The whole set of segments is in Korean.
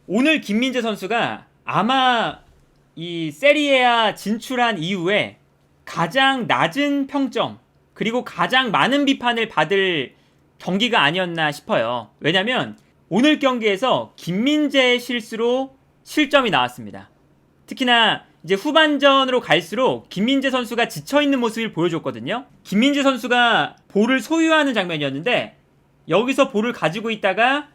오늘 김민재 선수가 아마 이 세리에A 진출한 이후에 가장 낮은 평점 그리고 가장 많은 비판을 받을 경기가 아니었나 싶어요. 왜냐면 오늘 경기에서 김민재의 실수로 실점이 나왔습니다. 특히나 이제 후반전으로 갈수록 김민재 선수가 지쳐있는 모습을 보여줬거든요. 김민재 선수가 볼을 소유하는 장면이었는데 여기서 볼을 가지고 있다가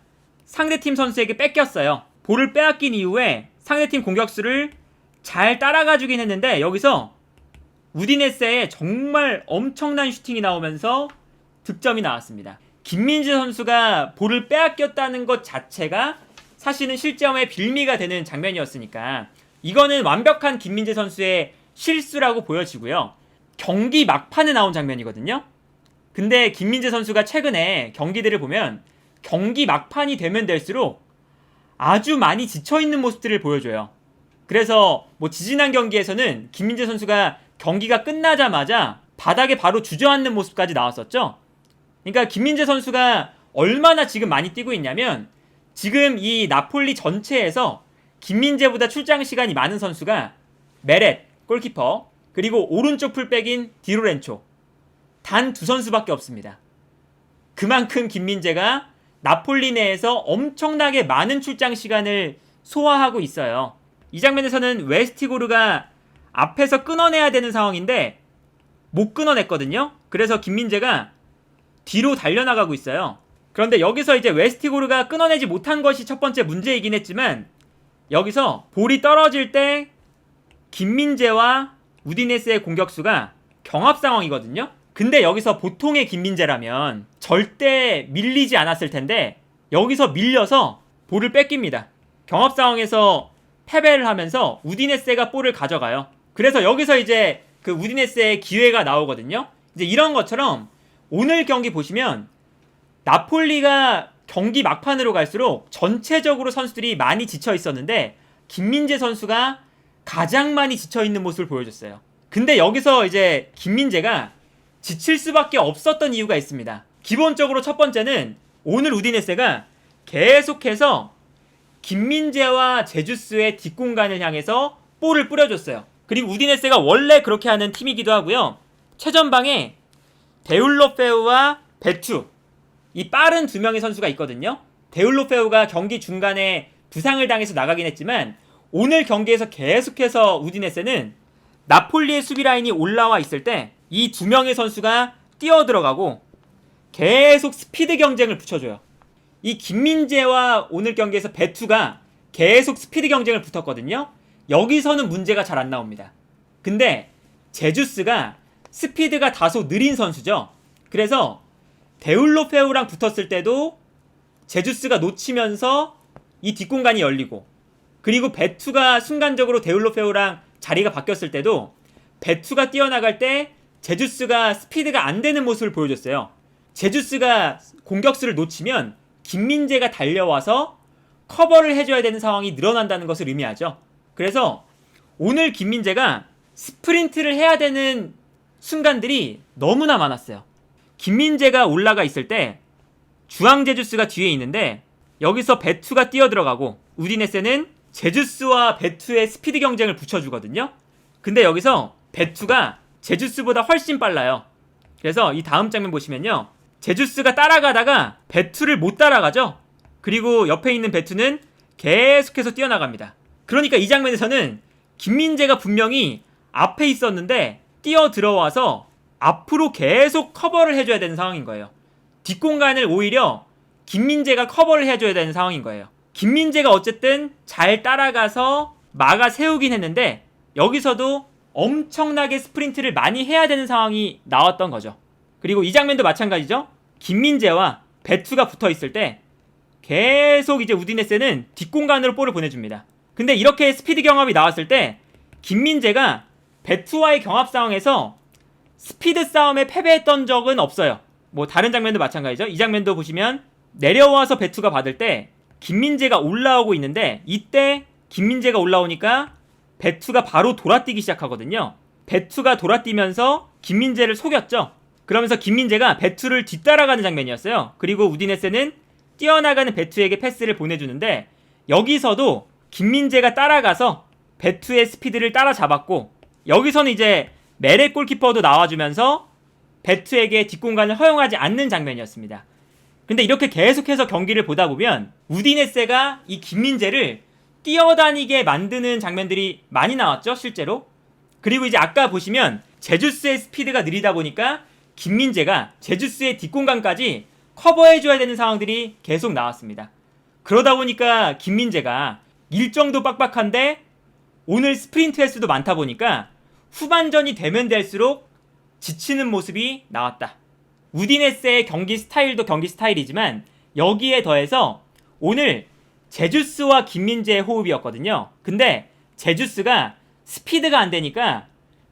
상대팀 선수에게 뺏겼어요. 볼을 빼앗긴 이후에 상대팀 공격수를 잘 따라가주긴 했는데 여기서 우디네세에 정말 엄청난 슈팅이 나오면서 득점이 나왔습니다. 김민재 선수가 볼을 빼앗겼다는 것 자체가 사실은 실점의 빌미가 되는 장면이었으니까 이거는 완벽한 김민재 선수의 실수라고 보여지고요. 경기 막판에 나온 장면이거든요. 근데 김민재 선수가 최근에 경기들을 보면 경기 막판이 되면 될수록 아주 많이 지쳐있는 모습들을 보여줘요. 그래서 뭐 지지난 경기에서는 김민재 선수가 경기가 끝나자마자 바닥에 바로 주저앉는 모습까지 나왔었죠. 그러니까 김민재 선수가 얼마나 지금 많이 뛰고 있냐면 지금 이 나폴리 전체에서 김민재보다 출장 시간이 많은 선수가 메렛 골키퍼 그리고 오른쪽 풀백인 디로렌초 단 두 선수밖에 없습니다. 그만큼 김민재가 나폴리 내에서 엄청나게 많은 출장 시간을 소화하고 있어요. 이 장면에서는 웨스티고르가 앞에서 끊어내야 되는 상황인데 못 끊어냈거든요. 그래서 김민재가 뒤로 달려나가고 있어요. 그런데 여기서 이제 웨스티고르가 끊어내지 못한 것이 첫 번째 문제이긴 했지만 여기서 볼이 떨어질 때 김민재와 우디네스의 공격수가 경합 상황이거든요. 근데 여기서 보통의 김민재라면 절대 밀리지 않았을 텐데 여기서 밀려서 볼을 뺏깁니다. 경합 상황에서 패배를 하면서 우디네스가 볼을 가져가요. 그래서 여기서 이제 그 우디네스의 기회가 나오거든요. 이제 이런 것처럼 오늘 경기 보시면 나폴리가 경기 막판으로 갈수록 전체적으로 선수들이 많이 지쳐 있었는데 김민재 선수가 가장 많이 지쳐 있는 모습을 보여줬어요. 근데 여기서 이제 김민재가 지칠 수밖에 없었던 이유가 있습니다. 기본적으로 첫 번째는 오늘 우디네세가 계속해서 김민재와 제주스의 뒷공간을 향해서 볼을 뿌려줬어요. 그리고 우디네세가 원래 그렇게 하는 팀이기도 하고요. 최전방에 데울로페우와 베투 이 빠른 두 명의 선수가 있거든요. 데울로페우가 경기 중간에 부상을 당해서 나가긴 했지만 오늘 경기에서 계속해서 우디네세는 나폴리의 수비 라인이 올라와 있을 때 이 두 명의 선수가 뛰어들어가고 계속 스피드 경쟁을 붙여줘요. 이 김민재와 오늘 경기에서 베투가 계속 스피드 경쟁을 붙었거든요. 여기서는 문제가 잘 안 나옵니다. 근데 제주스가 스피드가 다소 느린 선수죠. 그래서 데울로페우랑 붙었을 때도 제주스가 놓치면서 이 뒷공간이 열리고 그리고 베투가 순간적으로 데울로페우랑 자리가 바뀌었을 때도 베투가 뛰어나갈 때 제주스가 스피드가 안 되는 모습을 보여줬어요. 제주스가 공격수를 놓치면 김민재가 달려와서 커버를 해줘야 되는 상황이 늘어난다는 것을 의미하죠. 그래서 오늘 김민재가 스프린트를 해야 되는 순간들이 너무나 많았어요. 김민재가 올라가 있을 때 주앙 제주스가 뒤에 있는데 여기서 베투가 뛰어들어가고 우디네세는 제주스와 베투의 스피드 경쟁을 붙여주거든요. 근데 여기서 베투가 제주스보다 훨씬 빨라요. 그래서 이 다음 장면 보시면요. 제주스가 따라가다가 베투를 못 따라가죠. 그리고 옆에 있는 베투는 계속해서 뛰어나갑니다. 그러니까 이 장면에서는 김민재가 분명히 앞에 있었는데 뛰어 들어와서 앞으로 계속 커버를 해줘야 되는 상황인 거예요. 뒷공간을 오히려 김민재가 커버를 해줘야 되는 상황인 거예요. 김민재가 어쨌든 잘 따라가서 막아 세우긴 했는데 여기서도 엄청나게 스프린트를 많이 해야 되는 상황이 나왔던 거죠. 그리고 이 장면도 마찬가지죠. 김민재와 베투가 붙어있을 때 계속 이제 우디네세는 뒷공간으로 볼을 보내줍니다. 근데 이렇게 스피드 경합이 나왔을 때 김민재가 베투와의 경합 상황에서 스피드 싸움에 패배했던 적은 없어요. 뭐 다른 장면도 마찬가지죠. 이 장면도 보시면 내려와서 베투가 받을 때 김민재가 올라오고 있는데 이때 김민재가 올라오니까 베투가 바로 돌아뛰기 시작하거든요. 베투가 돌아뛰면서 김민재를 속였죠. 그러면서 김민재가 베투를 뒤따라가는 장면이었어요. 그리고 우디네세는 뛰어나가는 베투에게 패스를 보내주는데 여기서도 김민재가 따라가서 베투의 스피드를 따라잡았고, 여기서는 이제 메레 골키퍼도 나와주면서 베투에게 뒷공간을 허용하지 않는 장면이었습니다. 근데 이렇게 계속해서 경기를 보다 보면 우디네세가 이 김민재를 뛰어다니게 만드는 장면들이 많이 나왔죠, 실제로. 그리고 이제 아까 보시면 제주스의 스피드가 느리다 보니까 김민재가 제주스의 뒷공간까지 커버해줘야 되는 상황들이 계속 나왔습니다. 그러다 보니까 김민재가 일정도 빡빡한데 오늘 스프린트 횟수도 많다 보니까 후반전이 되면 될수록 지치는 모습이 나왔다. 우디네세의 경기 스타일도 경기 스타일이지만 여기에 더해서 오늘 제주스와 김민재의 호흡이었거든요. 근데 제주스가 스피드가 안 되니까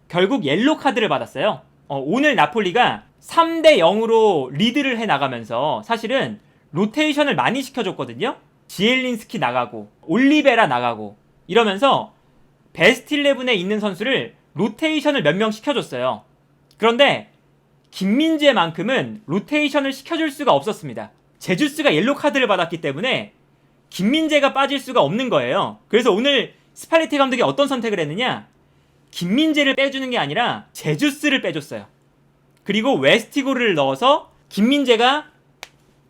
결국 옐로 카드를 받았어요. 오늘 나폴리가 3대 0으로 리드를 해 나가면서 사실은 로테이션을 많이 시켜줬거든요. 지엘린스키 나가고 올리베라 나가고 이러면서 베스트 11에 있는 선수를 로테이션을 몇 명 시켜줬어요. 그런데 김민재만큼은 로테이션을 시켜줄 수가 없었습니다. 제주스가 옐로 카드를 받았기 때문에 김민재가 빠질 수가 없는 거예요. 그래서 오늘 스팔레티 감독이 어떤 선택을 했느냐, 김민재를 빼주는 게 아니라 제주스를 빼줬어요. 그리고 웨스티고를 넣어서 김민재가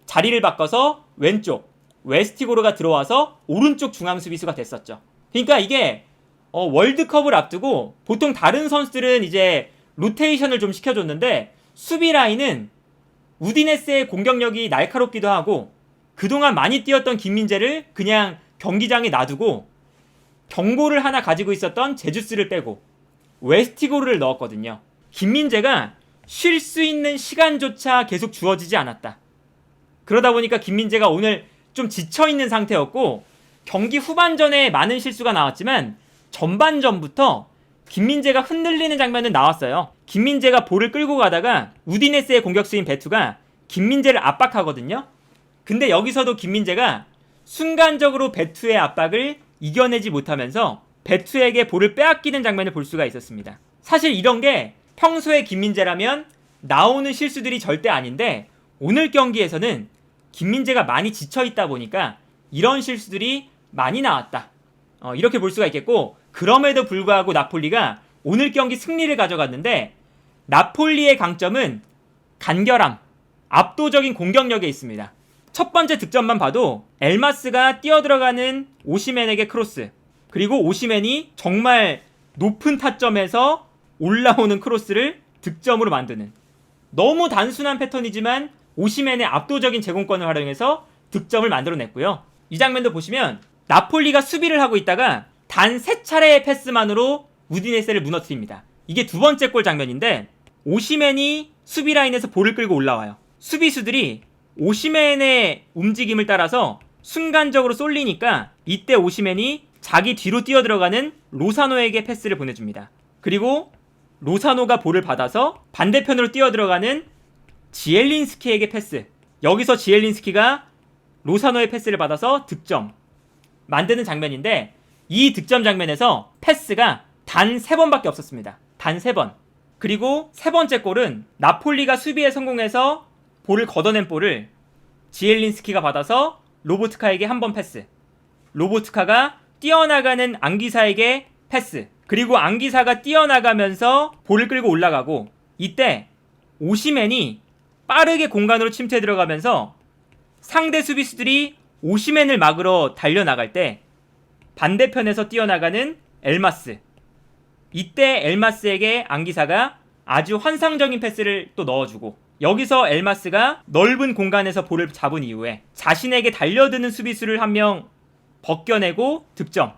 자리를 바꿔서 왼쪽, 웨스티고르가 들어와서 오른쪽 중앙 수비수가 됐었죠. 그러니까 이게 월드컵을 앞두고 보통 다른 선수들은 이제 로테이션을 좀 시켜줬는데 수비 라인은 우디네스의 공격력이 날카롭기도 하고 그동안 많이 뛰었던 김민재를 그냥 경기장에 놔두고 경고를 하나 가지고 있었던 제주스를 빼고 웨스티고르를 넣었거든요. 김민재가 쉴 수 있는 시간조차 계속 주어지지 않았다. 그러다 보니까 김민재가 오늘 좀 지쳐있는 상태였고 경기 후반전에 많은 실수가 나왔지만 전반전부터 김민재가 흔들리는 장면은 나왔어요. 김민재가 볼을 끌고 가다가 우디네스의 공격수인 베투가 김민재를 압박하거든요. 근데 여기서도 김민재가 순간적으로 베투의 압박을 이겨내지 못하면서 베투에게 볼을 빼앗기는 장면을 볼 수가 있었습니다. 사실 이런 게 평소에 김민재라면 나오는 실수들이 절대 아닌데 오늘 경기에서는 김민재가 많이 지쳐있다 보니까 이런 실수들이 많이 나왔다. 이렇게 볼 수가 있겠고, 그럼에도 불구하고 나폴리가 오늘 경기 승리를 가져갔는데 나폴리의 강점은 간결함, 압도적인 공격력에 있습니다. 첫 번째 득점만 봐도 엘마스가 뛰어들어가는 오시멘에게 크로스, 그리고 오시멘이 정말 높은 타점에서 올라오는 크로스를 득점으로 만드는, 너무 단순한 패턴이지만 오시멘의 압도적인 제공권을 활용해서 득점을 만들어냈고요. 이 장면도 보시면 나폴리가 수비를 하고 있다가 단 3차례의 패스만으로 우디네세를 무너뜨립니다. 이게 두 번째 골 장면인데 오시멘이 수비 라인에서 볼을 끌고 올라와요. 수비수들이 오시멘의 움직임을 따라서 순간적으로 쏠리니까 이때 오시멘이 자기 뒤로 뛰어들어가는 로사노에게 패스를 보내줍니다. 그리고 로사노가 볼을 받아서 반대편으로 뛰어들어가는 지엘린스키에게 패스. 여기서 지엘린스키가 로사노의 패스를 받아서 득점 만드는 장면인데 이 득점 장면에서 패스가 단 3번밖에 없었습니다. 단 3번. 그리고 세 번째 골은 나폴리가 수비에 성공해서 볼을 걷어낸 볼을 지엘린스키가 받아서 로보트카에게 한 번 패스. 로보트카가 뛰어나가는 앙기사에게 패스. 그리고 앙기사가 뛰어나가면서 볼을 끌고 올라가고 이때 오시멘이 빠르게 공간으로 침투해 들어가면서 상대 수비수들이 오시멘을 막으러 달려나갈 때 반대편에서 뛰어나가는 엘마스. 이때 엘마스에게 앙기사가 아주 환상적인 패스를 또 넣어주고 여기서 엘마스가 넓은 공간에서 볼을 잡은 이후에 자신에게 달려드는 수비수를 한 명 벗겨내고 득점.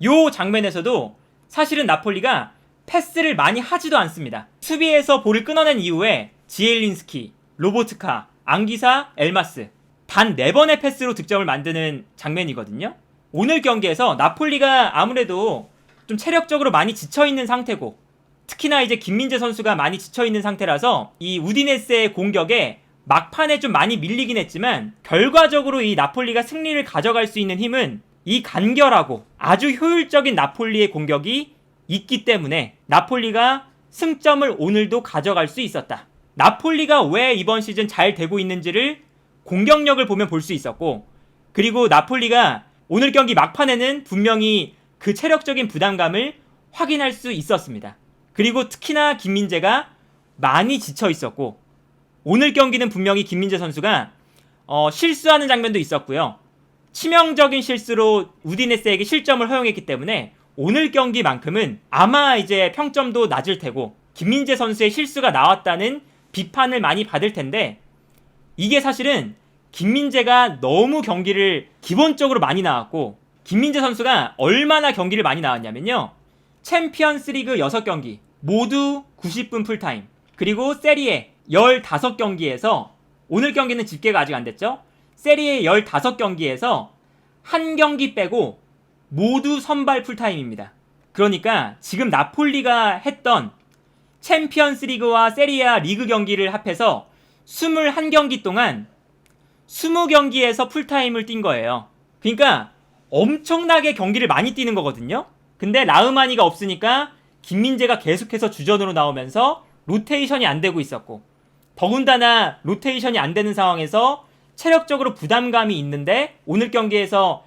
요 장면에서도 사실은 나폴리가 패스를 많이 하지도 않습니다. 수비에서 볼을 끊어낸 이후에 지엘린스키, 로보트카, 앙기사, 엘마스 단 4번의 패스로 득점을 만드는 장면이거든요. 오늘 경기에서 나폴리가 아무래도 좀 체력적으로 많이 지쳐있는 상태고 특히나 이제 김민재 선수가 많이 지쳐있는 상태라서 이 우디네스의 공격에 막판에 좀 많이 밀리긴 했지만 결과적으로 이 나폴리가 승리를 가져갈 수 있는 힘은 이 간결하고 아주 효율적인 나폴리의 공격이 있기 때문에 나폴리가 승점을 오늘도 가져갈 수 있었다. 나폴리가 왜 이번 시즌 잘 되고 있는지를 공격력을 보면 볼 수 있었고 그리고 나폴리가 오늘 경기 막판에는 분명히 그 체력적인 부담감을 확인할 수 있었습니다. 그리고 특히나 김민재가 많이 지쳐 있었고, 오늘 경기는 분명히 김민재 선수가 실수하는 장면도 있었고요. 치명적인 실수로 우디네스에게 실점을 허용했기 때문에 오늘 경기만큼은 아마 이제 평점도 낮을 테고 김민재 선수의 실수가 나왔다는 비판을 많이 받을 텐데, 이게 사실은 김민재가 너무 경기를 기본적으로 많이 나왔고, 김민재 선수가 얼마나 경기를 많이 나왔냐면요, 챔피언스리그 6경기 모두 90분 풀타임, 그리고 세리에 15경기에서 오늘 경기는 집계가 아직 안 됐죠. 세리에 15경기에서 한 경기 빼고 모두 선발 풀타임입니다. 그러니까 지금 나폴리가 했던 챔피언스리그와 세리아 리그 경기를 합해서 21경기 동안 20경기에서 풀타임을 뛴 거예요. 그러니까 엄청나게 경기를 많이 뛰는 거거든요. 근데 라흐마니가 없으니까 김민재가 계속해서 주전으로 나오면서 로테이션이 안 되고 있었고, 더군다나 로테이션이 안 되는 상황에서 체력적으로 부담감이 있는데 오늘 경기에서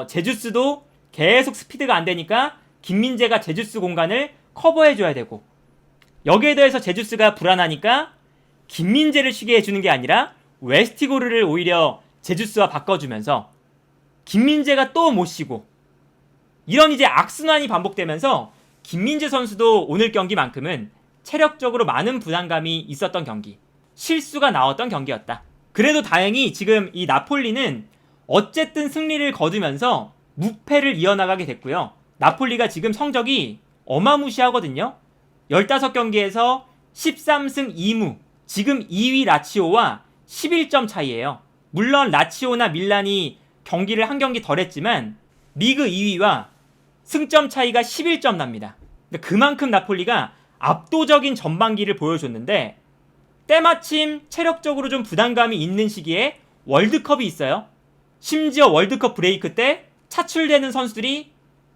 제주스도 계속 스피드가 안 되니까 김민재가 제주스 공간을 커버해줘야 되고, 여기에 대해서 제주스가 불안하니까 김민재를 쉬게 해주는 게 아니라 웨스티고르를 오히려 제주스와 바꿔주면서 김민재가 또 못 쉬고, 이런 이제 악순환이 반복되면서 김민재 선수도 오늘 경기만큼은 체력적으로 많은 부담감이 있었던 경기, 실수가 나왔던 경기였다. 그래도 다행히 지금 이 나폴리는 어쨌든 승리를 거두면서 무패를 이어나가게 됐고요. 나폴리가 지금 성적이 어마무시하거든요. 15경기에서 13승 2무, 지금 2위 라치오와 11점 차이예요. 물론 라치오나 밀란이 경기를 한 경기 덜 했지만 리그 2위와 승점 차이가 11점 납니다. 그만큼 나폴리가 압도적인 전반기를 보여줬는데, 때마침 체력적으로 좀 부담감이 있는 시기에 월드컵이 있어요. 심지어 월드컵 브레이크 때 차출되는 선수들이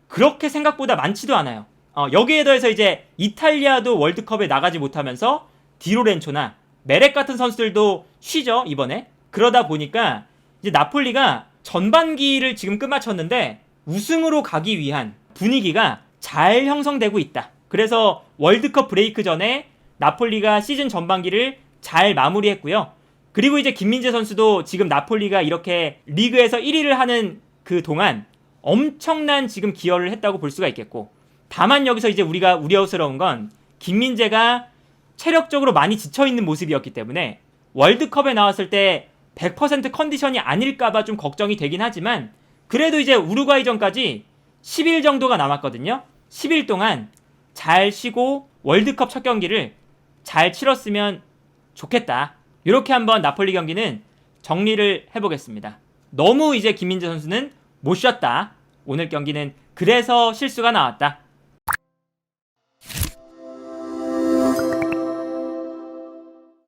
그렇게 생각보다 많지도 않아요. 여기에 더해서 이제 이탈리아도 월드컵에 나가지 못하면서 디로렌초나 메렉 같은 선수들도 쉬죠, 이번에. 그러다 보니까 이제 나폴리가 전반기를 지금 끝마쳤는데 우승으로 가기 위한 분위기가 잘 형성되고 있다. 그래서 월드컵 브레이크 전에 나폴리가 시즌 전반기를 잘 마무리했고요. 그리고 이제 김민재 선수도 지금 나폴리가 이렇게 리그에서 1위를 하는 그 동안 엄청난 지금 기여를 했다고 볼 수가 있겠고, 다만 여기서 이제 우리가 우려스러운 건 김민재가 체력적으로 많이 지쳐있는 모습이었기 때문에 월드컵에 나왔을 때 100% 컨디션이 아닐까봐 좀 걱정이 되긴 하지만, 그래도 이제 우루과이전까지 10일 정도가 남았거든요. 10일 동안 잘 쉬고 월드컵 첫 경기를 잘 치렀으면 좋겠다. 이렇게 한번 나폴리 경기는 정리를 해보겠습니다. 너무 이제 김민재 선수는 못 쉬었다. 오늘 경기는 그래서 실수가 나왔다.